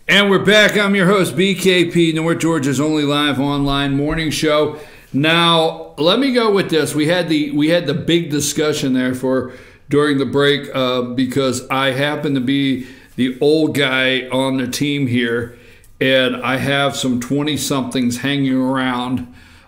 And we're back. I'm your host, BKP, North Georgia's only live online morning show. Now, let me go with this. We had the big discussion there during the break because I happen to be the old guy on the team here, and I have some 20-somethings hanging around.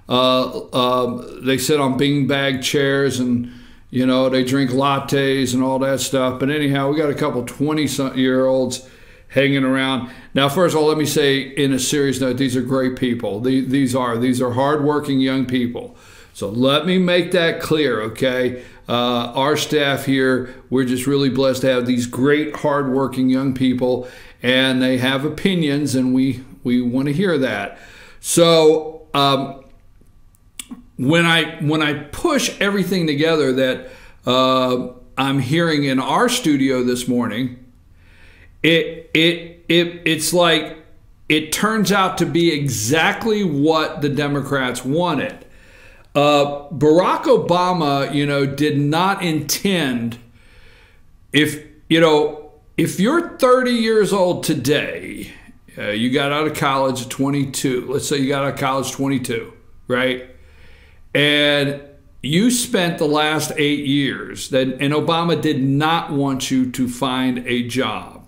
They sit on beanbag chairs and, you know, they drink lattes and all that stuff. But anyhow, we got a couple 20-year-olds hanging around. Now, first of all, let me say in a serious note, these are great people. These are hardworking young people. So let me make that clear, okay? Our staff here, we're just really blessed to have these great hardworking young people, and they have opinions, and we want to hear that. So when I push everything together that I'm hearing in our studio this morning, it's like it turns out to be exactly what the Democrats wanted. Barack Obama, you know, did not intend, if you're 30 years old today, you got out of college at 22. Let's say you got out of college 22, right? And you spent the last 8 years, and Obama did not want you to find a job.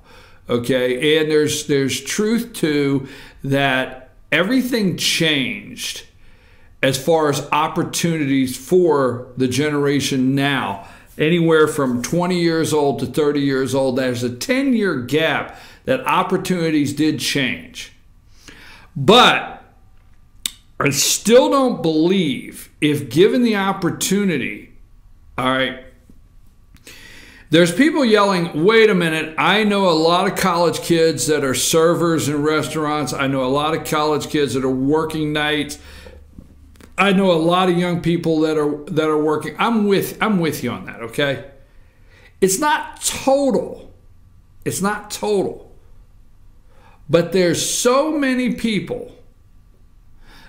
Okay, and there's truth to that. Everything changed as far as opportunities for the generation now. Anywhere from 20 years old to 30 years old, there's a 10-year gap that opportunities did change. But I still don't believe, if given the opportunity, all right, there's people yelling, wait a minute, I know a lot of college kids that are servers in restaurants. I know a lot of college kids that are working nights. I know a lot of young people that are working. I'm with you on that, okay? It's not total. It's not total. But there's so many people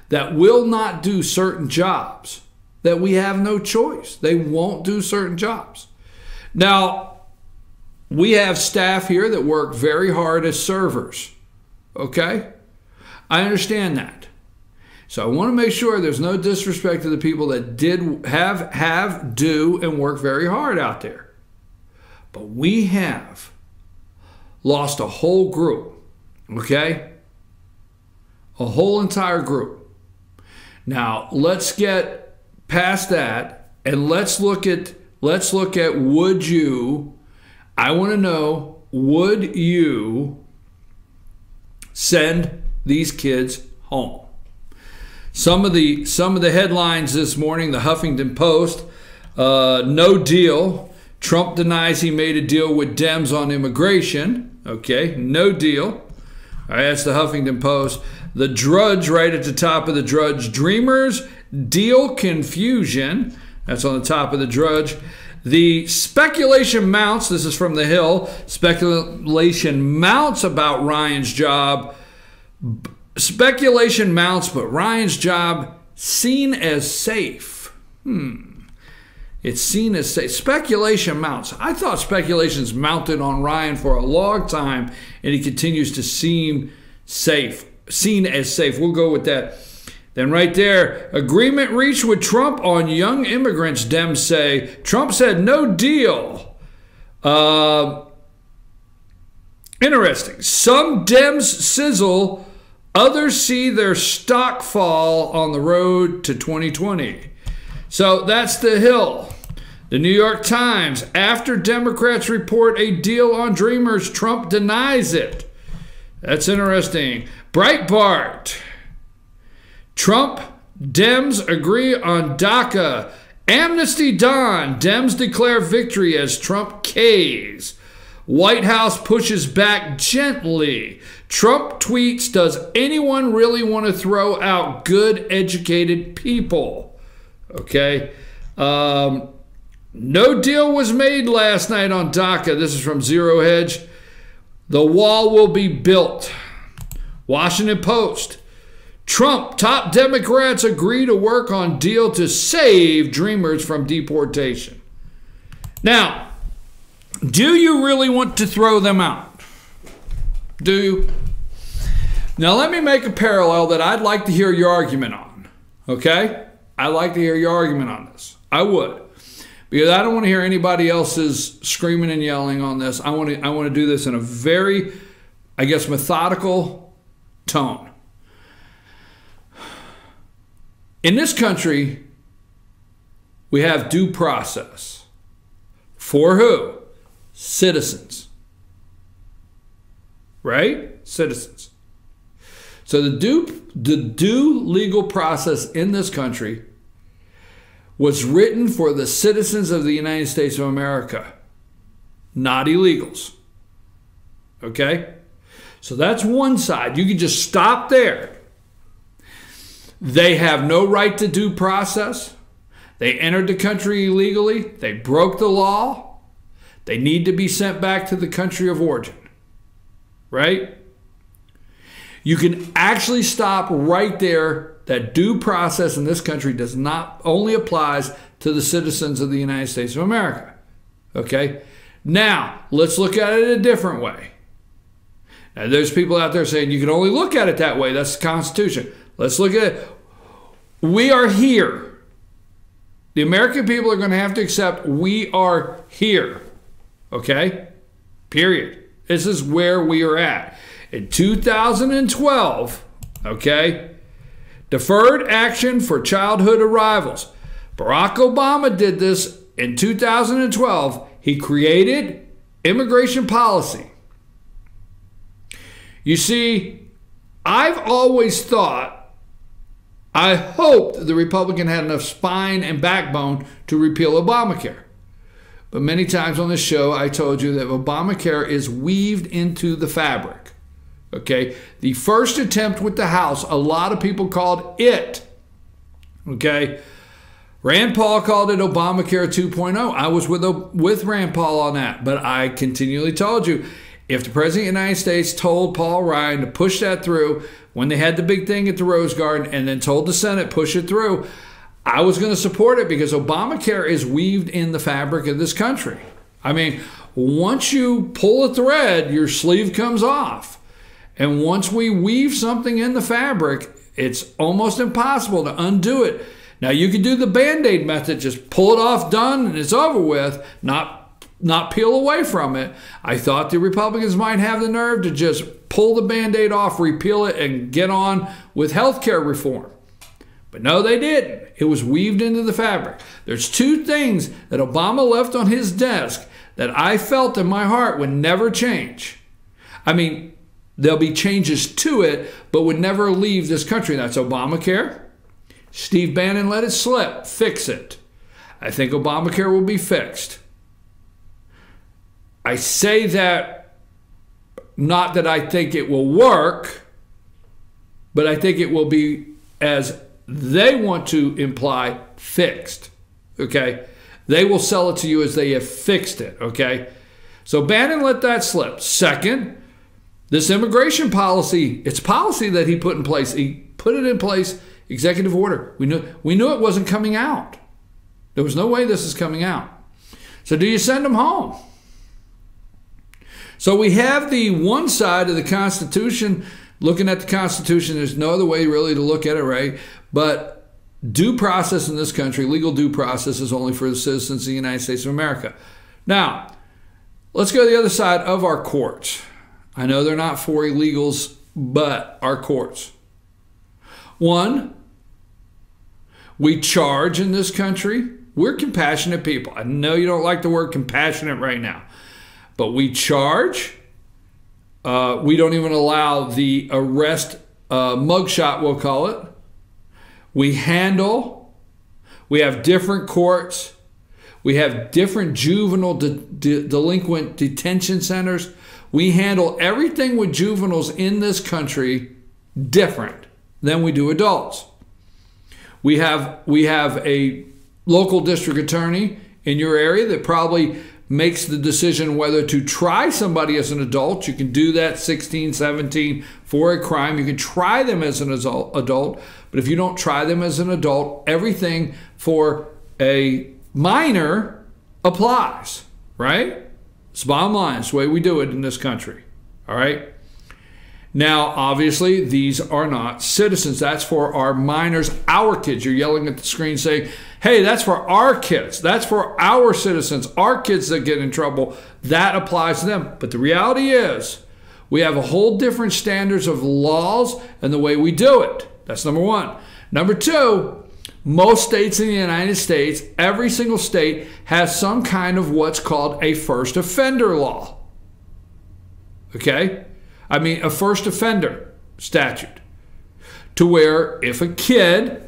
that will not do certain jobs that we have no choice. They won't do certain jobs. Now, we have staff here that work very hard as servers, okay? I understand that. So I want to make sure there's no disrespect to the people that did do, and work very hard out there. But we have lost a whole group, okay? A whole entire group. Now, let's get past that, and let's look at would you, I want to know, would you send these kids home? Some of the headlines this morning, the Huffington Post, no deal. Trump denies he made a deal with Dems on immigration. Okay, no deal. All right, that's the Huffington Post. The Drudge, right at the top of the Drudge, Dreamers, deal confusion. That's on the top of the Drudge. The speculation mounts, this is from The Hill, speculation mounts about Ryan's job. Speculation mounts, but Ryan's job seen as safe. It's seen as safe. Speculation mounts. I thought speculation's mounted on Ryan for a long time, and he continues to seem safe. Seen as safe. We'll go with that. Then right there, agreement reached with Trump on young immigrants, Dems say. Trump said no deal. Interesting. Some Dems sizzle, others see their stock fall on the road to 2020. So that's The Hill. The New York Times, after Democrats report a deal on Dreamers, Trump denies it. That's interesting. Breitbart. Trump, Dems agree on DACA. Amnesty dawn. Dems declare victory as Trump caves. White House pushes back gently. Trump tweets, does anyone really want to throw out good, educated people? Okay. No deal was made last night on DACA. This is from Zero Hedge. The wall will be built. Washington Post. Trump, top Democrats agree to work on deal to save Dreamers from deportation. Now, Do you really want to throw them out? Do you? Now let me make a parallel that I'd like to hear your argument on. Okay? I'd like to hear your argument on this. I would. Because I don't want to hear anybody else's screaming and yelling on this. I want to do this in a very, I guess, methodical tone. In this country, we have due process. For who? Citizens. Right? Citizens. So the due legal process in this country was written for the citizens of the United States of America, not illegals. Okay? So that's one side. You can just stop there. They have no right to due process. They entered the country illegally. They broke the law. They need to be sent back to the country of origin. Right? You can actually stop right there. That due process in this country does not only applies to the citizens of the United States of America. Okay? Now, let's look at it a different way. Now, there's people out there saying you can only look at it that way. That's the Constitution. Let's look at it. We are here. The American people are going to have to accept we are here. Okay? Period. This is where we are at. In 2012, okay, deferred action for childhood arrivals. Barack Obama did this in 2012. He created immigration policy. You see, I've always thought, I hoped the Republican had enough spine and backbone to repeal Obamacare. But many times on this show, I told you that Obamacare is weaved into the fabric. Okay, the first attempt with the House, a lot of people called it. Okay, Rand Paul called it Obamacare 2.0. I was with Rand Paul on that, but I continually told you, if the President of the United States told Paul Ryan to push that through when they had the big thing at the Rose Garden and then told the Senate push it through, I was going to support it because Obamacare is weaved in the fabric of this country. I mean, once you pull a thread, your sleeve comes off. And once we weave something in the fabric, it's almost impossible to undo it. Now, you can do the Band-Aid method, just pull it off, done, and it's over with, not peel away from it. I thought the Republicans might have the nerve to just pull the Band-Aid off, repeal it, and get on with health care reform. But no, they didn't. It was weaved into the fabric. There's two things that Obama left on his desk that I felt in my heart would never change. I mean, there'll be changes to it, but would never leave this country. That's Obamacare. Steve Bannon let it slip. Fix it. I think Obamacare will be fixed. I say that not that I think it will work, but I think it will be, as they want to imply, fixed. Okay? They will sell it to you as they have fixed it. Okay? So Bannon let that slip. Second, this immigration policy, it's policy that he put in place. He put it in place, executive order. We knew it wasn't coming out. There was no way this is coming out. So do you send them home? So we have the one side of the Constitution, looking at the Constitution. There's no other way really to look at it, right? But due process in this country, legal due process, is only for the citizens of the United States of America. Now, let's go to the other side of our courts. I know they're not for illegals, but our courts. One, we charge in this country. We're compassionate people. I know you don't like the word compassionate right now, but we charge. We don't even allow the arrest mugshot, we'll call it. We handle. We have different courts. We have different juvenile delinquent detention centers. We handle everything with juveniles in this country different than we do adults. We have a local district attorney in your area that probably makes the decision whether to try somebody as an adult. You can do that 16, 17 for a crime. You can try them as an adult, but if you don't try them as an adult, everything for a minor applies, right? It's the bottom line. It's the way we do it in this country. All right? Now, obviously, these are not citizens. That's for our minors, our kids. You're yelling at the screen saying, hey, that's for our kids. That's for our citizens, our kids that get in trouble. That applies to them. But the reality is, we have a whole different standards of laws and the way we do it. That's number one. Number two, most states in the United States, every single state has some kind of what's called a first offender law. Okay? I mean, a first offender statute. To where if a kid,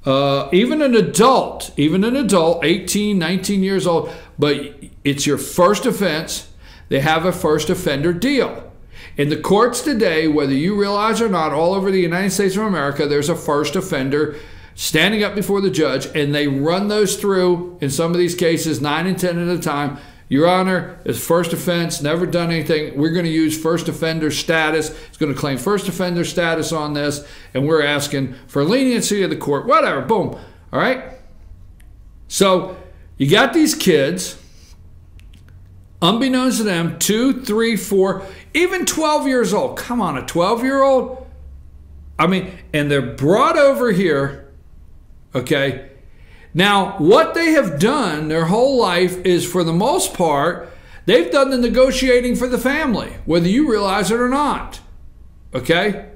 even an adult, 18, 19 years old, but it's your first offense, they have a first offender deal. In the courts today, whether you realize or not, all over the United States of America, there's a first offender standing up before the judge, and they run those through, in some of these cases, 9 and 10 at a time. Your Honor, it's first offense, never done anything. We're going to use first offender status. It's going to claim first offender status on this, and we're asking for leniency of the court, whatever, boom. All right? So you got these kids, unbeknownst to them, 2, 3, 4, even 12 years old. Come on, a 12-year-old? I mean, and they're brought over here, okay? Now, what they have done their whole life is, for the most part, they've done the negotiating for the family, whether you realize it or not, okay?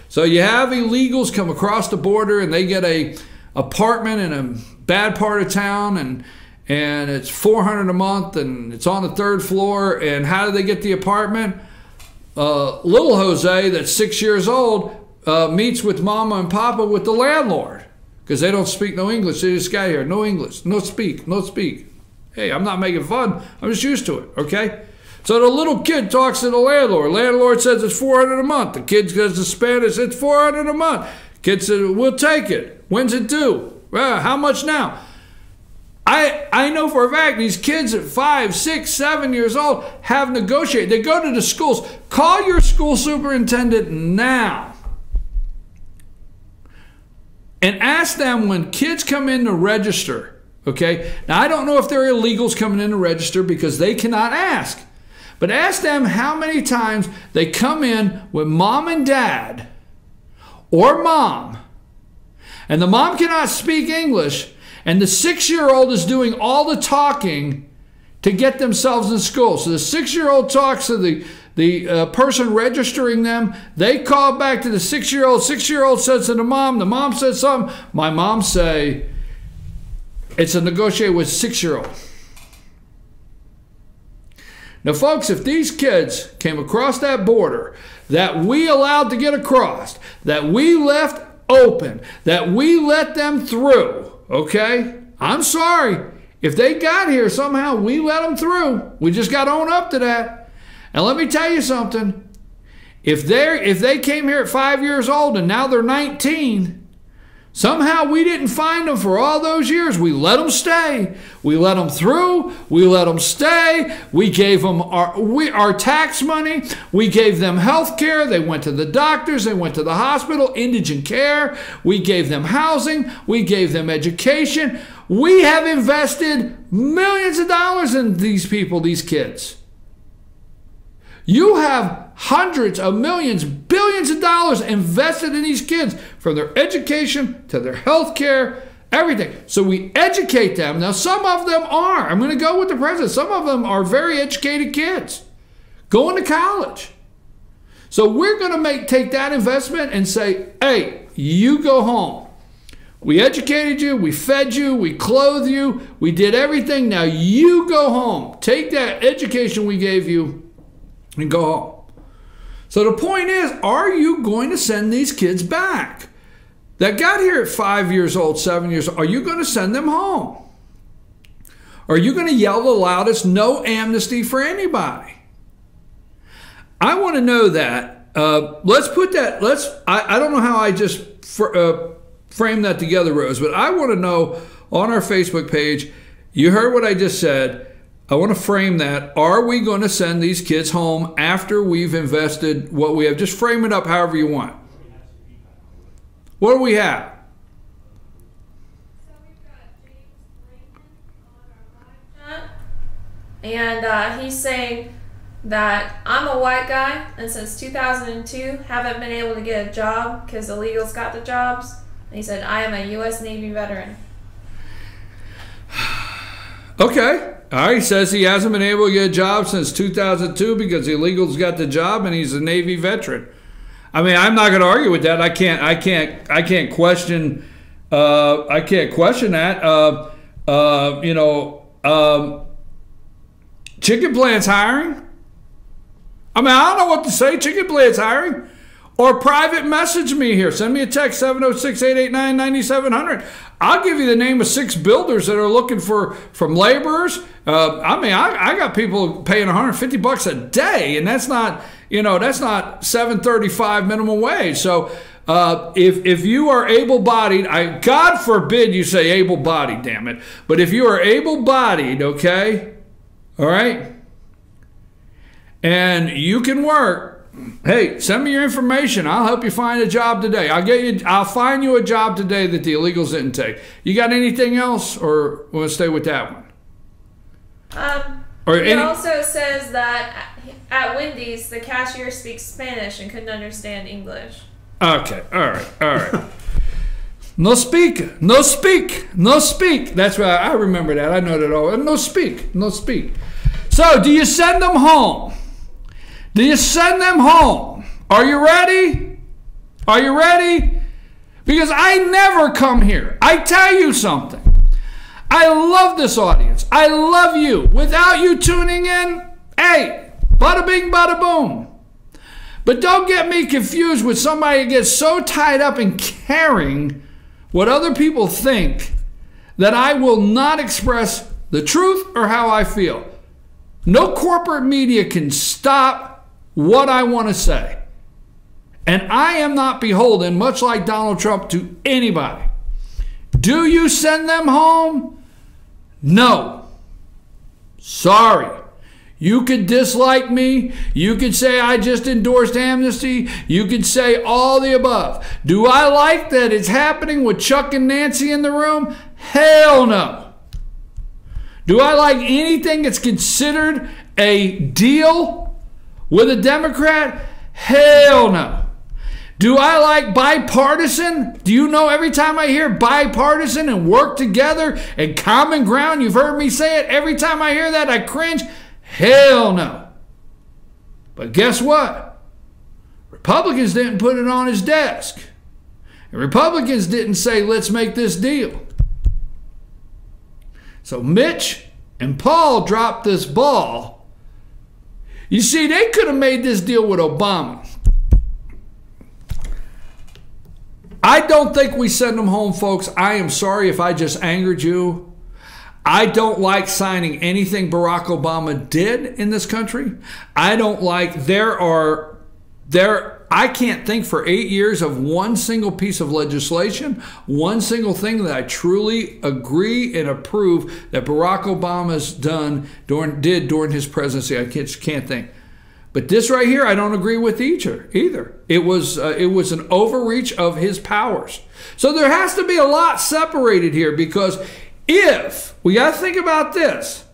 So you have illegals come across the border and they get a apartment in a bad part of town, and it's $400 a month, and it's on the 3rd floor. And how do they get the apartment? Little Jose, that's 6 years old, meets with Mama and Papa with the landlord, because they don't speak no English. They just got here, no English, no speak. Hey, I'm not making fun. I'm just used to it, okay? So the little kid talks to the landlord. Landlord says it's $400 a month. The kid goes to Spanish, it's $400 a month. Kid said, we'll take it. When's it due? Well, how much now? I know for a fact these kids at 5, 6, 7 years old have negotiated. They go to the schools. Call your school superintendent now and ask them, when kids come in to register, okay? Now, I don't know if they're illegals coming in to register because they cannot ask. But ask them how many times they come in with mom and dad, or mom, and the mom cannot speak English, and the 6-year-old is doing all the talking to get themselves in school. So the 6-year-old talks to the person registering them. They call back to the 6-year-old. 6-year-old says to the mom says something. My mom say, it's a negotiate with 6-year-old. Now, folks, if these kids came across that border that we allowed to get across, that we left open, that we let them through, okay? I'm sorry. If they got here somehow, we let them through. We just got to own up to that. And let me tell you something. If they came here at 5 years old and now they're 19, somehow we didn't find them for all those years. We let them stay. We let them through. We let them stay. We gave them our tax money. We gave them health care. They went to the doctors. They went to the hospital, indigent care. We gave them housing. We gave them education. We have invested millions of dollars in these people, these kids. You have hundreds of millions, billions of dollars invested in these kids, from their education to their health care, everything. So we educate them. Now, some of them are. I'm going to go with the president. Some of them are very educated kids going to college. So we're going to take that investment and say, hey, you go home. We educated you. We fed you. We clothed you. We did everything. Now you go home. Take that education we gave you and go home. So the point is, are you going to send these kids back that got here at 5 years old, 7 years old? Are you going to send them home? Are you going to yell the loudest, no amnesty for anybody? I want to know that. Let's put that, I don't know how I just framed that together, Rose, but I want to know on our Facebook page, you heard what I just said. I want to frame that. Are we going to send these kids home after we've invested what we have? Just frame it up however you want. What do we have? So we've got James Lincoln on our live chat. And he's saying that I'm a white guy, and since 2002 haven't been able to get a job because illegals got the jobs. And he said, I am a U.S. Navy veteran. Okay. All right. He says he hasn't been able to get a job since 2002 because the illegals got the job, and he's a Navy veteran. I mean, I'm not going to argue with that. I can't question. I can't question that. You know, Chicken Plant's hiring. I mean, I don't know what to say. Chicken Plant's hiring. Or private message me here. Send me a text, 706-889-9700. I'll give you the name of 6 builders that are looking from laborers. I mean, I got people paying $150 a day, and that's not, you know, that's not $7.35 minimum wage. So if you are able-bodied, God forbid you say able-bodied, damn it. But if you are able-bodied, okay, all right, and you can work, hey, send me your information. I'll help you find a job today. I'll find you a job today that the illegals didn't take. You got anything else, or we'll stay with that one? It also says that at Wendy's, the cashier speaks Spanish and couldn't understand English. Okay, all right. No speak. That's right. I remember that. I know that all. No speak. So, do you send them home? Do you send them home? Are you ready? Are you ready? Because I never come here. I tell you something. I love this audience. I love you. Without you tuning in, hey, bada bing, bada boom. But don't get me confused with somebody that gets so tied up in caring what other people think that I will not express the truth or how I feel. No corporate media can stop what I want to say. And I am not beholden, much like Donald Trump, to anybody. Do you send them home? No. Sorry. You could dislike me. You could say I just endorsed amnesty. You could say all the above. Do I like that it's happening with Chuck and Nancy in the room? Hell no. Do I like anything that's considered a deal with a Democrat? Hell no. Do I like bipartisan? Do you know every time I hear bipartisan and work together and common ground, you've heard me say it, every time I hear that I cringe? Hell no. But guess what? Republicans didn't put it on his desk. And Republicans didn't say, let's make this deal. So Mitch and Paul dropped this ball. You see, they could have made this deal with Obama. I don't think we send them home, folks. I am sorry if I just angered you. I don't like signing anything Barack Obama did in this country. I don't like, I can't think for 8 years of one single piece of legislation, one single thing that I truly agree and approve that Barack Obama's did during his presidency. I just can't think. But this right here, I don't agree with either. It was an overreach of his powers. So there has to be a lot separated here, because if we got to think about this.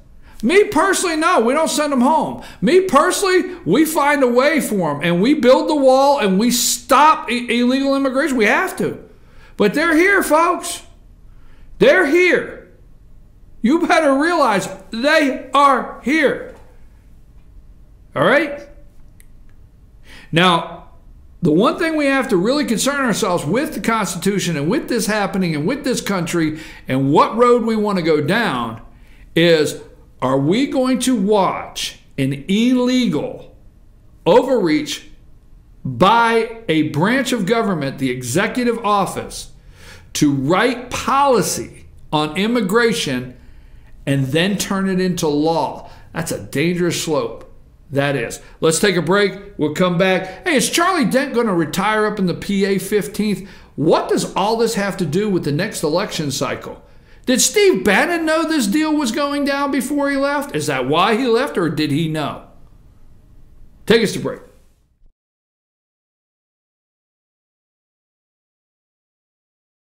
Me personally, no, we don't send them home. Me personally, we find a way for them, and we build the wall, and we stop illegal immigration. We have to. But they're here, folks. They're here. You better realize they are here. All right? Now, the one thing we have to really concern ourselves with the Constitution and with this happening and with this country and what road we want to go down is, are we going to watch an illegal overreach by a branch of government, the executive office, to write policy on immigration and then turn it into law? That's a dangerous slope. That is. Let's take a break. We'll come back. Hey, is Charlie Dent going to retire up in the PA 15th? What does all this have to do with the next election cycle? Did Steve Bannon know this deal was going down before he left? Is that why he left, or did he know? Take us to break.